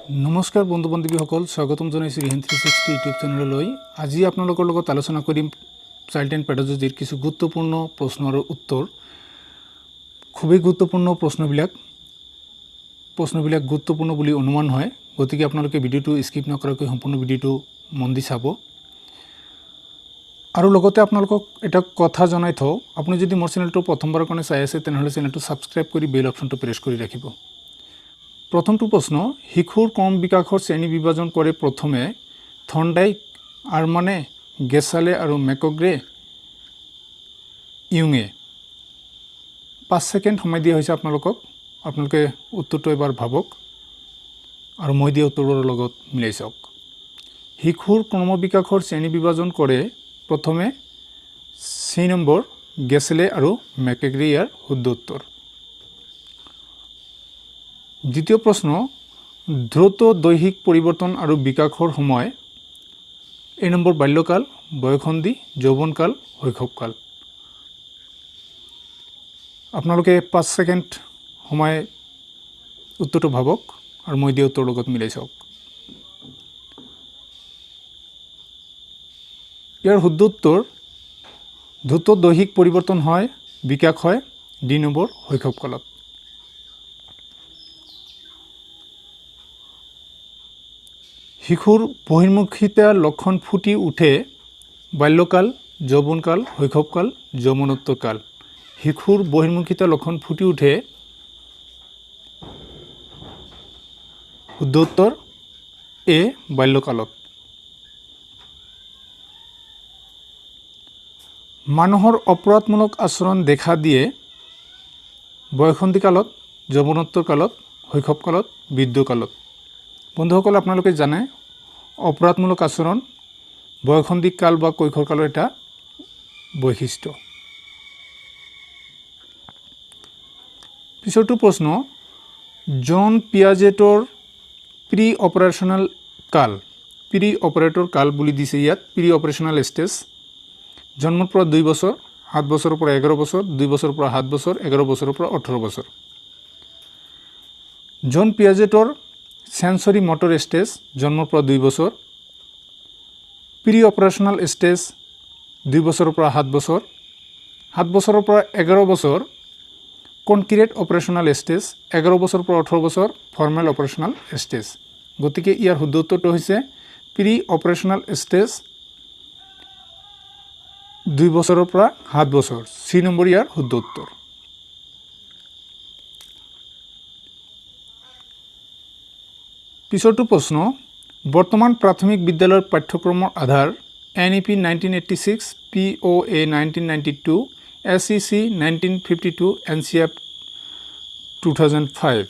नमस्कार बंधु बान्धवीসকল स्वागतम जनाइছোঁ ৰিহান 360 ইউটিউব চেনেললৈ। আজি আপোনালোকৰ লগত আলোচনা কৰিম চাইল্ড এণ্ড পেডাগজিৰ কিছু গুৰুত্বপূৰ্ণ প্ৰশ্ন আৰু উত্তৰ। খুবেই গুৰুত্বপূৰ্ণ প্ৰশ্নবিলাক গুৰুত্বপূৰ্ণ বুলি অনুমান হয়, গতিকে আপোনালোকে ভিডিঅ'টো স্কিপ নকৰাকৈ সম্পূৰ্ণ ভিডিঅ'টো মন দি চাব। আৰু লগতে আপোনালোকক এটা কথা জনাই থওঁ, আপুনি যদি মোৰ চেনেলটো প্ৰথমবাৰৰ কাৰণে চাই আছে তেনেহ'লে চেনেলটো ছাবস্ক্ৰাইব কৰি বেল অপশ্যনটো প্ৰেছ কৰি ৰাখিব। প্ৰথমটো প্ৰশ্ন, শিশুৰ ক্ৰম বিকাশৰ শ্ৰেণী বিভাজন কৰে প্ৰথমে থৰ্নডাইক, আৰমানে, গেছালে আৰু মেকগ্ৰে ইউঙে। 5 ছেকেণ্ড সময় দিয়া হৈছে আপোনালোকে উত্তৰটো এবাৰ ভাবক আৰু মই দিয়া উত্তৰৰ লগত মিলাই চাওক। শিশুৰ ক্ৰম বিকাশৰ শ্ৰেণী বিভাজন কৰে প্ৰথমে চি নম্বৰ গেছালে আৰু মেকগ্ৰে, ইয়াৰ শুদ্ধ উত্তৰ। দ্বিতীয় প্ৰশ্ন, দ্ৰুত দৈহিক পৰিৱৰ্তন আৰু বিকাশৰ সময় এ নম্বৰ বাল্যকাল, বয়সন্ধি, যৌৱনকাল, শৈশৱকাল। আপোনালোকে 5 ছেকেণ্ড সময় উত্তৰটো ভাবক আৰু মই দিয়া উত্তৰৰ লগত মিলাই চাওক। ইয়াৰ শুদ্ধ উত্তৰ, দ্ৰুত দৈহিক পৰিৱৰ্তন হয়, বিকাশ হয় ডি নম্বৰ শৈশৱকালত। শিশুৰ বহিৰ্মুখিতা লক্ষণ ফুটি উঠে বাল্যকাল, যৌৱনকাল, শৈশৱকাল, যৌৱনোত্তৰকাল। শিশুৰ বহিৰ্মুখিতা লক্ষণ ফুটি উঠে শুদ্ধ উত্তৰ এ বাল্যকালত। মানুহৰ অপৰাধমূলক আচৰণ দেখা দিয়ে বয়সন্ধিকালত, যৌৱনোত্তৰকালত, শৈশৱকালত, বৃদ্ধকালত। বন্ধুসকল, আপোনালোকে জানে অপৰাধমূলক আচৰণ বয়সন্ধি কাল বা কৈশোৰকালৰ এটা বৈশিষ্ট্য। পিছৰটো প্ৰশ্ন, জন পিয়াজেটৰ প্ৰি অপাৰেশ্যনেল কাল, প্ৰি অপাৰেটৰ কাল বুলি দিছে ইয়াত, প্ৰি অপাৰেশ্যনেল ষ্টেজ। জন্মৰ পৰা 2 বছৰ, 7 বছৰৰ পৰা 11 বছৰ, 2 বছৰৰ পৰা 7 বছৰ, 11 বছৰৰ পৰা 18 বছৰ। জন পিয়াজেটৰ সেন্সৰি মটৰ ষ্টেজ, জন্মৰ পৰা 2 বছৰ। প্ৰি অপাৰেশ্যনেল ষ্টেজ 2 বছৰৰ পৰা 7 বছৰ, 7 বছৰৰ পৰা 11 বছৰ। কনক্ৰিট অপাৰেশ্যনেল ষ্টেজ 11 বছৰৰ পৰা 18 বছৰ, ফৰ্মেল অপাৰেশ্যনেল ষ্টেজ। গতিকে ইয়াৰ শুদ্ধ উত্তৰটো হৈছে প্ৰি অপাৰেশ্যনেল ষ্টেজ 2 বছৰৰ পৰা 7 বছৰ, চি নম্বৰ ইয়াৰ শুদ্ধ উত্তৰ। পিছৰটো প্ৰশ্ন, বৰ্তমান প্ৰাথমিক বিদ্যালয়ৰ পাঠ্যক্ৰমৰ আধাৰ NEP 1986, POA 1992, SEC 1952, NCERT 2005।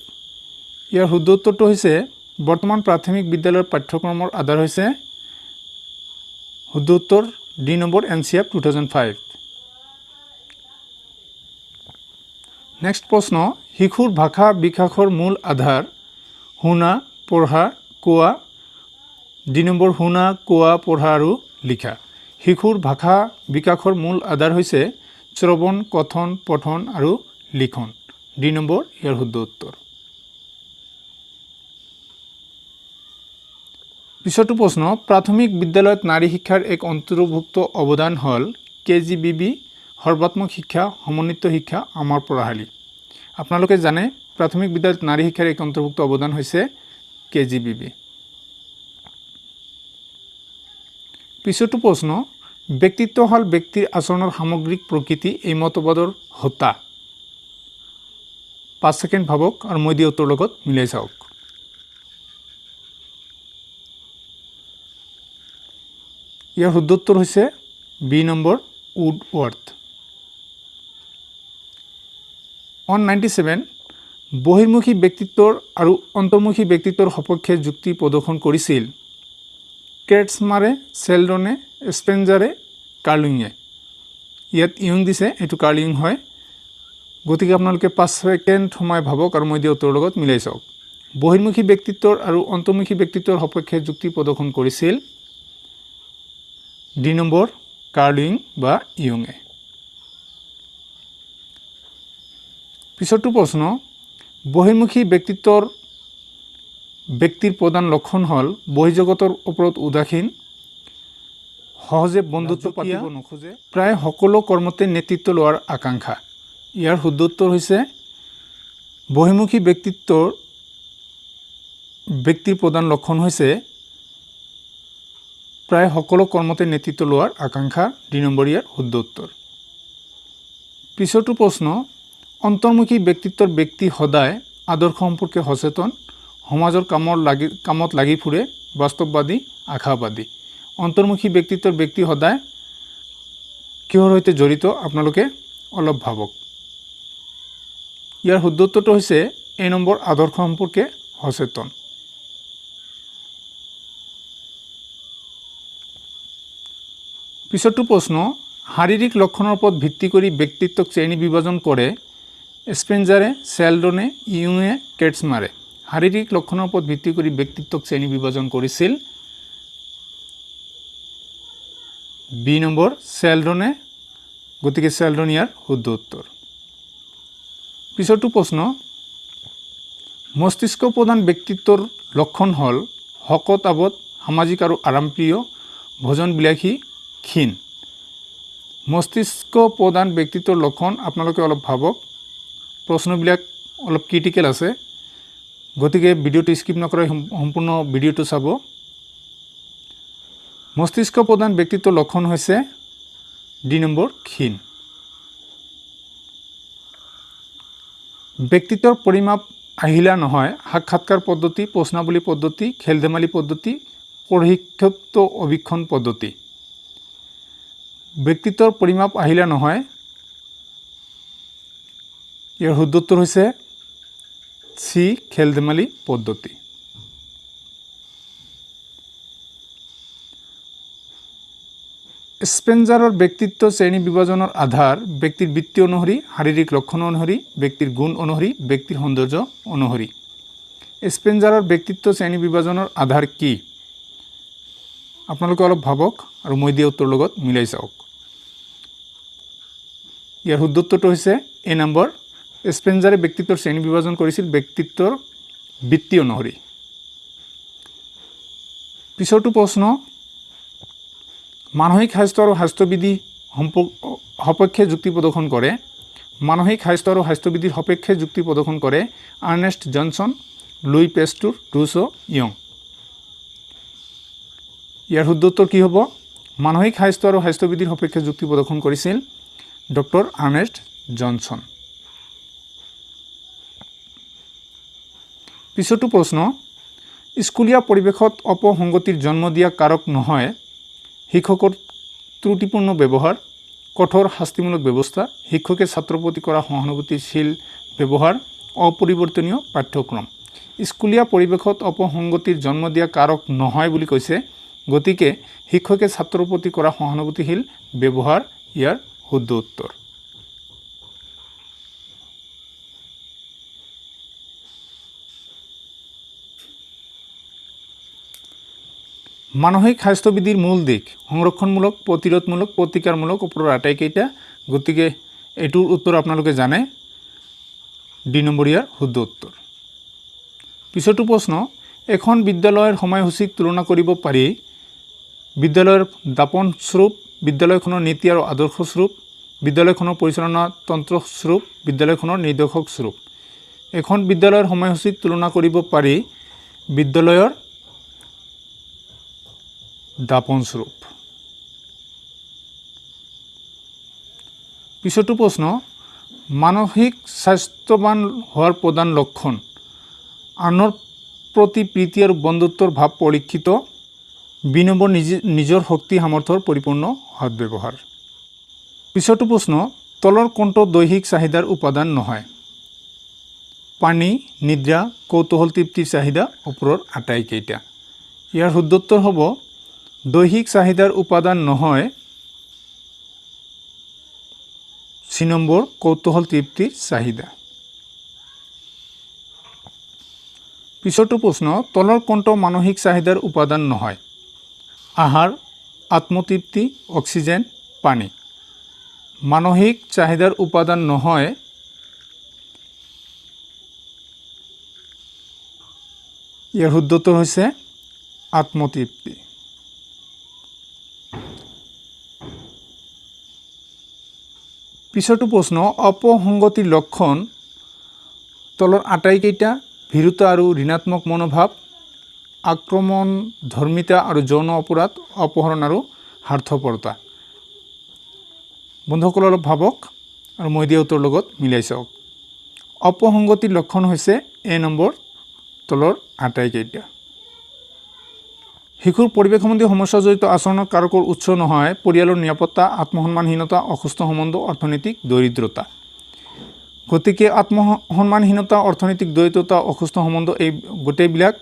ইয়াৰ শুদ্ধ উত্তৰটো হৈছে বৰ্তমান প্ৰাথমিক বিদ্যালয়ৰ পাঠ্যক্ৰমৰ আধাৰ হৈছে শুদ্ধ উত্তৰ ডি নম্বৰ NCERT 2005। নেক্সট প্ৰশ্ন, শিশুৰ ভাষা বিকাশৰ মূল আধাৰ শুনা, পঢ়া, কোৱা। ডি নম্বৰ শুনা, কোৱা, পঢ়া আৰু লিখা। শিশুৰ ভাষা বিকাশৰ মূল আধাৰ হৈছে শ্ৰৱণ, কথন, পঠন আৰু লিখন। ডি নম্বৰ ইয়াৰ শুদ্ধ উত্তৰ। পিছৰটো প্ৰশ্ন, প্ৰাথমিক বিদ্যালয়ত নাৰী শিক্ষাৰ এক অন্তৰ্ভুক্ত অৱদান হ'ল KGBB, সৰ্বাত্মক শিক্ষা, সমন্বিত শিক্ষা, আমাৰ পঢ়াশালী। আপোনালোকে জানে প্ৰাথমিক বিদ্যালয়ত নাৰী শিক্ষাৰ এক অন্তৰ্ভুক্ত অৱদান হৈছে KGBB। পিছৰটো প্ৰশ্ন, ব্যক্তিত্ব হ'ল ব্যক্তিৰ আচৰণৰ সামগ্ৰিক প্ৰকৃতি, এই মতবাদৰ হোতা। 5 ছেকেণ্ড ভাবক আৰু মই দিয়া উত্তৰৰ লগত মিলাই চাওক। ইয়াৰ শুদ্ধ উত্তৰ হৈছে বি নম্বৰ উডৱৰ্থ। 197, বহিৰ্মুখী ব্যক্তিত্বৰ আৰু অন্তৰ্মুখী ব্যক্তিত্বৰ সপক্ষে যুক্তি প্ৰদৰ্শন কৰিছিল কেটছমাৰে, চেলডনে, স্পেঞ্জাৰে, কাৰ্লিঙে। ইয়াত ইউং দিছে, এইটো কাৰ্লিং হয়। গতিকে আপোনালোকে 5 ছেকেণ্ড সময় ভাবক আৰু মই দিয়া উত্তৰৰ লগত মিলাই চাওক। বহিৰ্মুখী ব্যক্তিত্বৰ আৰু অন্তৰ্মুখী ব্যক্তিত্বৰ সপক্ষে যুক্তি প্ৰদৰ্শন কৰিছিল ডি নম্বৰ কাৰ্লিং বা ইয়ঙে। পিছৰটো প্ৰশ্ন, বহিৰ্মুখী ব্যক্তিত্বৰ ব্যক্তিৰ প্ৰধান লক্ষণ হ'ল বহিৰ্জগতৰ ওপৰত উদাসীন, সহজে বন্ধুত্ব পাতিব নোখোজে, প্ৰায় সকলো কৰ্মতে নেতৃত্ব লোৱাৰ আকাংক্ষা। ইয়াৰ শুদ্ধ উত্তৰ হৈছে বহিৰ্মুখী ব্যক্তিৰ প্ৰধান লক্ষণ হৈছে প্ৰায় সকলো কৰ্মতে নেতৃত্ব লোৱাৰ আকাংক্ষা। ২ নম্বৰ ইয়াৰ শুদ্ধ উত্তৰ। পিছৰটো প্ৰশ্ন, অন্তৰ্মুখী ব্যক্তিত্বৰ ব্যক্তি সদায় আদৰ্শ সম্পৰ্কে সচেতন, সমাজৰ কামত লাগি ফুৰে, বাস্তৱবাদী, আশাবাদী। অন্তৰ্মুখী ব্যক্তিত্বৰ ব্যক্তি সদায় কিহৰ সৈতে জড়িত আপোনালোকে অলপ ভাবক। ইয়াৰ শুদ্ধ উত্তৰটো হৈছে এ নম্বৰ আদৰ্শ সম্পৰ্কে সচেতন। পিছৰটো প্ৰশ্ন, শাৰীৰিক লক্ষণৰ ওপৰত ভিত্তি কৰি ব্যক্তিত্বক শ্ৰেণী বিভাজন কৰে স্পেঞ্জাৰে, ছেলডনে, ইউঙে, কেটছমাৰে। শাৰীৰিক লক্ষণৰ ওপৰত ভিত্তি কৰি ব্যক্তিত্বক শ্ৰেণী বিভাজন কৰিছিল বি নম্বৰ ছেলডনে, গতিকে ছেলডন ইয়াৰ শুদ্ধ উত্তৰ। পিছৰটো প্ৰশ্ন, মস্তিষ্ক প্ৰধান ব্যক্তিত্বৰ লক্ষণ হ'ল শকত আৱত, সামাজিক আৰু আৰামপ্ৰিয়, ভোজন বিলাসী, ক্ষীণ। মস্তিষ্ক প্ৰধান ব্যক্তিত্বৰ লক্ষণ আপোনালোকে অলপ ভাবক। প্ৰশ্নবিলাক অলপ ক্ৰিটিকেল আছে, গতিকে ভিডিঅ'টো স্কিপ নকৰাই সম্পূৰ্ণ ভিডিঅ'টো চাব। মস্তিষ্ক প্ৰধান ব্যক্তিত্বৰ লক্ষণ হৈছে ডি নম্বৰ ক্ষীণ। ব্যক্তিত্বৰ পৰিমাপ আহিলা নহয়, সাক্ষাৎকাৰ পদ্ধতি, প্ৰশ্নাৱলী পদ্ধতি, খেল ধেমালি পদ্ধতি, প্ৰশিক্ষিত অভীক্ষণ পদ্ধতি। ব্যক্তিত্বৰ পৰিমাপ আহিলা নহয়, ইয়াৰ শুদ্ধ উত্তৰ হৈছে চি, খেল ধেমালি পদ্ধতি। স্পেঞ্জাৰৰ ব্যক্তিত্ব শ্ৰেণী বিভাজনৰ আধাৰ ব্যক্তিৰ বৃত্তি অনুসৰি, শাৰীৰিক লক্ষণ অনুসৰি, ব্যক্তিৰ গুণ অনুসৰি, ব্যক্তিৰ সৌন্দৰ্য অনুসৰি। স্পেঞ্জাৰৰ ব্যক্তিত্ব শ্ৰেণী বিভাজনৰ আধাৰ কি? আপোনালোকে অলপ ভাবক আৰু মই দিয়া উত্তৰ লগত মিলাই চাওক। ইয়াৰ শুদ্ধ উত্তৰটো হৈছে এ নম্বৰ, স্পেঞ্জাৰে ব্যক্তিত্বৰ শ্ৰেণী বিভাজন কৰিছিল ব্যক্তিত্বৰ বৃত্তি অনুসৰি। পিছৰটো প্ৰশ্ন, মানসিক স্বাস্থ্য আৰু স্বাস্থ্যবিধি সপক্ষে যুক্তি প্ৰদৰ্শন কৰে। মানসিক স্বাস্থ্য আৰু স্বাস্থ্যবিধিৰ সপক্ষে যুক্তি প্ৰদৰ্শন কৰে Ernest Johnson, Louis Pasteur, Rousseau, Young. ইয়াৰ শুদ্ধ উত্তৰ কি হ'ব? মানসিক স্বাস্থ্য আৰু স্বাস্থ্যবিধিৰ সপক্ষে যুক্তি প্ৰদৰ্শন কৰিছিল ডক্টৰ আৰ্নেষ্ট জনছন। পিছৰটো প্ৰশ্ন, স্কুলীয়া পৰিৱেশত অপসংগতিৰ জন্ম দিয়া কাৰক নহয় শিক্ষকৰ ত্ৰুটিপূৰ্ণ ব্যৱহাৰ, কঠোৰ শাস্তিমূলক ব্যৱস্থা, শিক্ষকে ছাত্ৰৰ প্ৰতি কৰা সহানুভূতিশীল ব্যৱহাৰ, অপৰিৱৰ্তনীয় পাঠ্যক্ৰম। স্কুলীয়া পৰিৱেশত অপসংগতিৰ জন্ম দিয়া কাৰক নহয় বুলি কৈছে, গতিকে শিক্ষকে ছাত্ৰৰ প্ৰতি কৰা সহানুভূতিশীল ব্যৱহাৰ ইয়াৰ শুদ্ধ উত্তৰ। মানসিক স্বাস্থ্যবিধিৰ মূল দিশ সংৰক্ষণমূলক, প্ৰতিৰোধমূলক, প্ৰতিকাৰমূলক, ওপৰৰ আটাইকেইটা, গতিকে এইটোৰ উত্তৰ আপোনালোকে জানে, ডি নম্বৰ ইয়াৰ শুদ্ধ উত্তৰ। পিছৰটো প্ৰশ্ন, এখন বিদ্যালয়ৰ সময়সূচীক তুলনা কৰিব পাৰি বিদ্যালয়ৰ দাপন স্বৰূপ, বিদ্যালয়খনৰ নীতি আৰু আদৰ্শ স্বৰূপ, বিদ্যালয়খনৰ পৰিচালনা তন্ত্ৰ স্বৰূপ, বিদ্যালয়খনৰ নিৰ্দেশক স্বৰূপ। এখন বিদ্যালয়ৰ সময়সূচীক তুলনা কৰিব পাৰি বিদ্যালয়ৰ দাপন স্বৰূপ। পিছৰটো প্ৰশ্ন, মানসিক স্বাস্থ্যৱান হোৱাৰ প্ৰধান লক্ষণ আনৰ প্ৰতি প্ৰীতি আৰু বন্ধুত্বৰ ভাৱ পৰিলক্ষিত। বি নম্বৰ নিজৰ শক্তি সামৰ্থ্যৰ পৰিপূৰ্ণ সদ্ব্যৱহাৰ। পিছৰটো প্ৰশ্ন, তলৰ কোনটো দৈহিক চাহিদাৰ উপাদান নহয়? পানী, নিদ্ৰা, কৌতূহল তৃপ্তিৰ চাহিদা, ওপৰৰ আটাইকেইটা। ইয়াৰ শুদ্ধ উত্তৰ হ'ব দৈহিক চাহিদাৰ উপাদান নহয় চি নম্বৰ কৌতূহল তৃপ্তিৰ চাহিদা। পিছৰটো প্ৰশ্ন, তলৰ কোনটো মানসিক চাহিদাৰ উপাদান নহয়? আহাৰ, আত্মতৃপ্তি, অক্সিজেন, পানী। মানসিক চাহিদাৰ উপাদান নহয় ইয়াৰ শুদ্ধ উত্তৰ হৈছে আত্মতৃপ্তি। পিছৰটো প্ৰশ্ন, অপসংগতিৰ লক্ষণ তলৰ আটাইকেইটা ভীৰুতা আৰু ঋণাত্মক মনোভাৱ, আক্ৰমণ ধৰ্মিতা আৰু যৌন অপৰাধ, অপহৰণ আৰু স্বাৰ্থপৰতা। বন্ধুসকল অলপ ভাবক আৰু মই দিয়া উত্তৰ লগত মিলাই চাওক। অপসংগতিৰ লক্ষণ হৈছে এ নম্বৰ তলৰ আটাইকেইটা। শিশুৰ পৰিৱেশ সম্বন্ধী সমস্যাজড়িত আচৰণৰ কাৰকৰ উৎস নহয় পৰিয়ালৰ নিৰাপত্তা, আত্মসন্মানহীনতা, অসুস্থ সম্বন্ধ, অৰ্থনৈতিক দৰিদ্ৰতা। গতিকে আত্মসন্মানহীনতা, অৰ্থনৈতিক দৰিদ্ৰতা, অসুস্থ সম্বন্ধ এই গোটেইবিলাক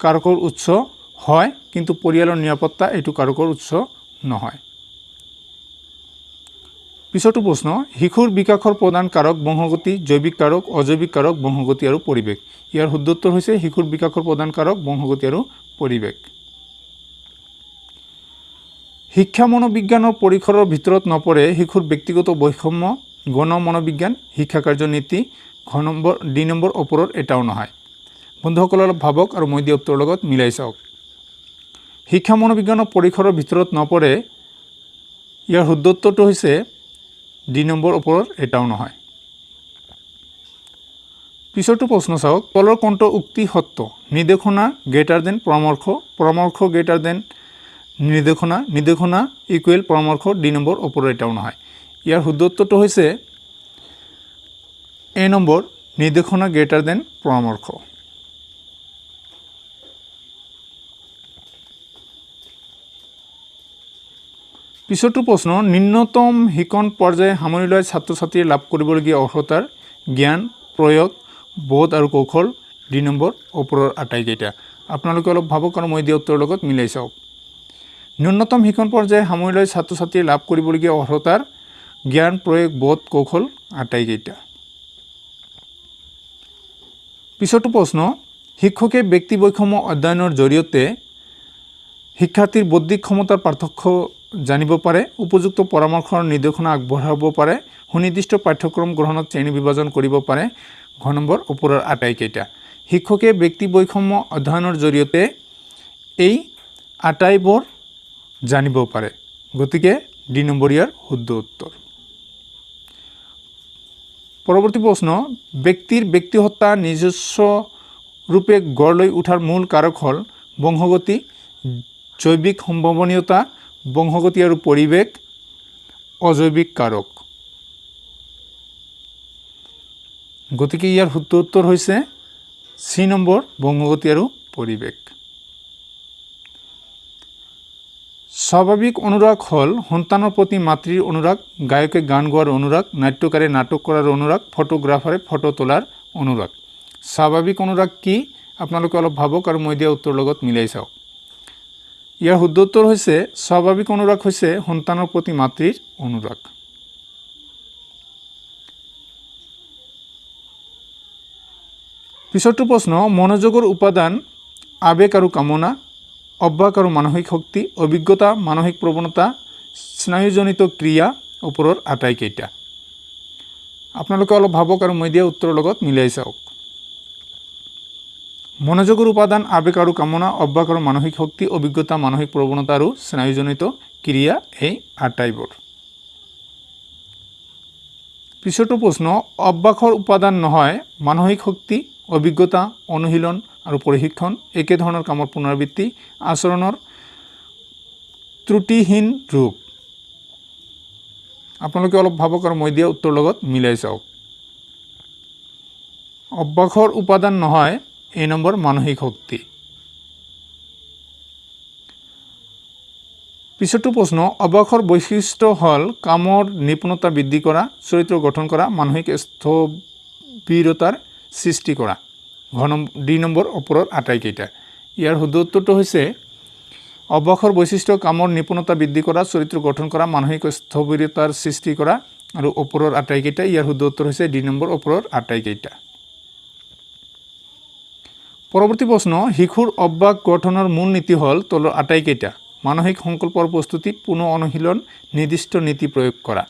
কাৰকৰ উৎস হয়, কিন্তু পৰিয়ালৰ নিৰাপত্তা এইটো কাৰকৰ উৎস নহয়। পিছৰটো প্ৰশ্ন, শিশুৰ বিকাশৰ প্ৰধান কাৰক বংশগতি, জৈৱিক কাৰক, অজৈৱিক কাৰক, বংশগতি আৰু পৰিৱেশ। ইয়াৰ শুদ্ধ উত্তৰ হৈছে শিশুৰ বিকাশৰ প্ৰধান কাৰক বংশগতি আৰু পৰিৱেশ। শিক্ষা মনোবিজ্ঞানৰ পৰিসৰৰ ভিতৰত নপৰে শিশুৰ ব্যক্তিগত বৈষম্য, গণ মনোবিজ্ঞান, শিক্ষা কাৰ্যনীতি, ডি নম্বৰ ওপৰৰ এটাও নহয়। বন্ধুসকল অলপ ভাবক আৰু মই দিয়া উত্তৰৰ লগত মিলাই চাওক। শিক্ষা মনোবিজ্ঞানৰ পৰিসৰৰ ভিতৰত নপৰে, ইয়াৰ শুদ্ধ উত্তৰটো হৈছে ডি নম্বৰ ওপৰৰ এটাও নহয়। পিছৰটো প্ৰশ্ন চাওক, তলৰ কোনটো উক্তি সত্য? নিৰ্দেশনা গ্ৰেটাৰ দেন পৰামৰ্শ, পৰামৰ্শ গ্ৰেটাৰ দেন নিৰ্দেশনা, নিৰ্দেশনা ইকুৱেল পৰামৰ্শ, ডি নম্বৰ ওপৰৰ এটাও নহয়। ইয়াৰ শুদ্ধ উত্তৰটো হৈছে এ নম্বৰ, নিৰ্দেশনা গ্ৰেটাৰ দেন পৰামৰ্শ। পিছৰটো প্ৰশ্ন, নিম্নতম শিক্ষণ পৰ্যায় সামৰি লৈ ছাত্ৰ ছাত্ৰীয়ে লাভ কৰিবলগীয়া অৰ্হতাৰ জ্ঞান, প্ৰয়োগ, বোধ আৰু কৌশল, ডি নম্বৰ ওপৰৰ আটাইকেইটা। আপোনালোকে অলপ ভাবক আৰু মই দিয়া উত্তৰৰ লগত মিলাই চাওক। ন্যূনতম শিক্ষণ পৰ্যায় সামৰি লৈ ছাত্ৰ ছাত্ৰীয়ে লাভ কৰিবলগীয়া অৰ্হতাৰ জ্ঞান, প্ৰয়োগ, বোধ, কৌশল আটাইকেইটা। পিছৰটো প্ৰশ্ন, শিক্ষকে ব্যক্তি বৈষম্য অধ্যয়নৰ জৰিয়তে শিক্ষাৰ্থীৰ বৌদ্ধিক ক্ষমতাৰ পাৰ্থক্য জানিব পাৰে, উপযুক্ত পৰামৰ্শৰ নিৰ্দেশনা আগবঢ়াব পাৰে, সুনিৰ্দিষ্ট পাঠ্যক্ৰম গ্ৰহণত শ্ৰেণী বিভাজন কৰিব পাৰে, ঘ নম্বৰ ওপৰৰ আটাইকেইটা। শিক্ষকে ব্যক্তি বৈষম্য অধ্যয়নৰ জৰিয়তে এই আটাইবোৰ জানিব পাৰে, গতিকে ডি নম্বৰ ইয়াৰ শুদ্ধ উত্তৰ। পৰৱৰ্তী প্ৰশ্ন, ব্যক্তিৰ ব্যক্তিসত্তা নিজস্ব ৰূপে গঢ় লৈ উঠাৰ মূল কাৰক হ'ল বংশগতি, জৈৱিক সম্ভাৱনীয়তা, বংশগতি আৰু পৰিৱেশ, অজৈৱিক কাৰক। গতিকে ইয়াৰ শুদ্ধ উত্তৰ হৈছে চি নম্বৰ, বংশগতি আৰু পৰিৱেশ। স্বাভাৱিক অনুৰাগ হ'ল সন্তানৰ প্ৰতি মাতৃৰ অনুৰাগ, গায়কে গান গোৱাৰ অনুৰাগ, নাট্যকাৰে নাটক কৰাৰ অনুৰাগ, ফটোগ্ৰাফাৰে ফটো তোলাৰ অনুৰাগ। স্বাভাৱিক অনুৰাগ কি? আপোনালোকে অলপ ভাবক আৰু মই দিয়া উত্তৰৰ লগত মিলাই চাওক। ইয়াৰ শুদ্ধ উত্তৰ হৈছে স্বাভাৱিক অনুৰাগ হৈছে সন্তানৰ প্ৰতি মাতৃৰ অনুৰাগ। পিছৰটো প্ৰশ্ন, মনোযোগৰ উপাদান আবেগ আৰু কামনা, অভ্যাস আৰু মানসিক শক্তি, অভিজ্ঞতা, মানসিক প্ৰৱণতা, স্নায়ুজনিত ক্ৰিয়া, ওপৰৰ আটাইকেইটা। আপোনালোকে অলপ ভাবক আৰু মই দিয়া উত্তৰৰ লগত মিলাই চাওক। মনোযোগৰ উপাদান আবেগ আৰু কামনা, অভ্যাস আৰু মানসিক শক্তি, অভিজ্ঞতা, মানসিক প্ৰৱণতা আৰু স্নায়ুজনিত ক্ৰিয়া, এই আটাইবোৰ। পিছৰটো প্ৰশ্ন, অভ্যাসৰ উপাদান নহয় মানসিক শক্তি, অভিজ্ঞতা, অনুশীলন আৰু প্ৰশিক্ষণ, একেধৰণৰ কামৰ পুনৰাবৃত্তি, আচৰণৰ ত্ৰুটিহীন ৰূপ। আপোনালোকে অলপ ভাবক আৰু মই দিয়া উত্তৰৰ লগত মিলাই চাওক। অভ্যাসৰ উপাদান নহয় এ নম্বৰ, মানসিক শক্তি। পিছৰটো প্ৰশ্ন, অভ্যাসৰ বৈশিষ্ট্য হ'ল কামৰ নিপুণতা বৃদ্ধি কৰা, চৰিত্ৰ গঠন কৰা, মানসিক স্থবিৰতাৰ সৃষ্টি কৰা, ডি নম্বৰ ওপৰৰ আটাইকেইটা। ইয়াৰ শুদ্ধ উত্তৰটো হৈছে অভ্যাসৰ বৈশিষ্ট্য কামৰ নিপুণতা বৃদ্ধি কৰা, চৰিত্ৰ গঠন কৰা, মানসিক স্থবিৰতাৰ সৃষ্টি কৰা আৰু ওপৰৰ আটাইকেইটা। ইয়াৰ শুদ্ধ উত্তৰ হৈছে ডি নম্বৰ ওপৰৰ আটাইকেইটা। পৰৱৰ্তী প্ৰশ্ন, শিশুৰ অভ্যাস গঠনৰ মূল নীতি হ'ল তলৰ আটাইকেইটা। মানসিক সংকল্পৰ প্ৰস্তুতি, পুনৰ অনুশীলন, নিৰ্দিষ্ট নীতি প্ৰয়োগ কৰা।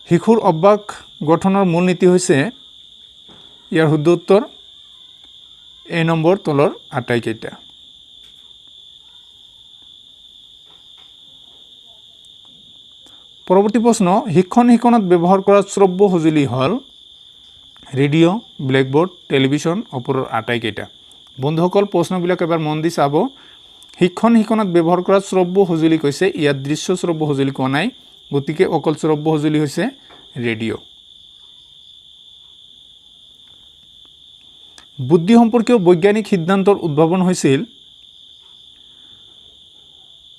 শিশুৰ অভ্যাস গঠনৰ মূল নীতি হৈছে, ইয়াৰ শুদ্ধ উত্তৰ এ নম্বৰ তলৰ আটাইকেইটা। পৰৱৰ্তী প্ৰশ্ন, শিক্ষণত ব্যৱহাৰ কৰা শ্ৰব্য সঁজুলি হ'ল ৰেডিঅ', ব্লেকবোৰ্ড, টেলিভিশ্যন, ওপৰৰ আটাইকেইটা। বন্ধুসকল প্ৰশ্নবিলাক এবাৰ মন দি চাব। শিক্ষণত ব্যৱহাৰ কৰা শ্ৰব্য সঁজুলি কৈছে, ইয়াত দৃশ্য শ্ৰব্য সঁজুলি কোৱা নাই, গতিকে অকল শ্ৰব্য সঁজুলি হৈছে ৰেডিঅ'। বুদ্ধি সম্পৰ্কীয় বৈজ্ঞানিক সিদ্ধান্তৰ উদ্ভাৱন হৈছিল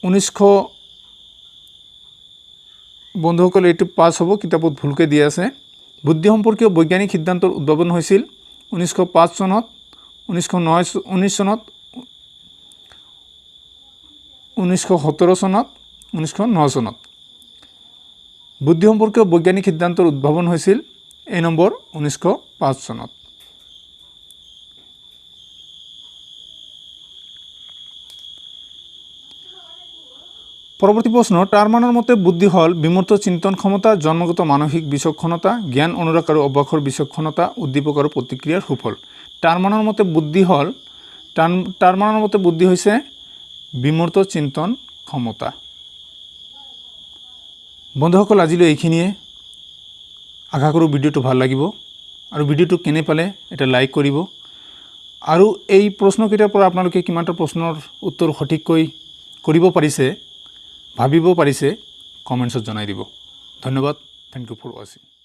1900। বন্ধুসকল এইটো পাছ হ'ব, কিতাপত ভুলকৈ দিয়া আছে। বুদ্ধি সম্পৰ্কীয় বৈজ্ঞানিক সিদ্ধান্তৰ উদ্ভাৱন হৈছিল 1905 চনত, 1919 চনত, 1917 চনত, 1909 চনত। বুদ্ধি সম্পৰ্কীয় বৈজ্ঞানিক সিদ্ধান্তৰ উদ্ভাৱন হৈছিল এ নম্বৰ 1905 চনত। পৰৱৰ্তী প্ৰশ্ন, টাৰমানৰ মতে বুদ্ধি হ'ল বিমূৰ্ত চিন্তন ক্ষমতা, জন্মগত মানসিক বিচক্ষণতা, জ্ঞান অনুৰাগ আৰু অভ্যাসৰ বিচক্ষণতা, উদ্দীপক আৰু প্ৰতিক্ৰিয়াৰ সুফল। টাৰমানৰ মতে বুদ্ধি হৈছে বিমূৰ্ত চিন্তন ক্ষমতা। বন্ধুসকল আজিলৈ এইখিনিয়ে। আশা কৰোঁ ভিডিঅ'টো ভাল লাগিব আৰু ভিডিঅ'টো কেনে পালে এটা লাইক কৰিব আৰু এই প্ৰশ্নকেইটাৰ পৰা আপোনালোকে কিমানটা প্ৰশ্নৰ উত্তৰ সঠিককৈ কৰিব পাৰিছে, ভাবিব পাৰিছে, কমেণ্টছত জনাই দিব। ধন্যবাদ। থেংক ইউ ফৰ ৱাচিং।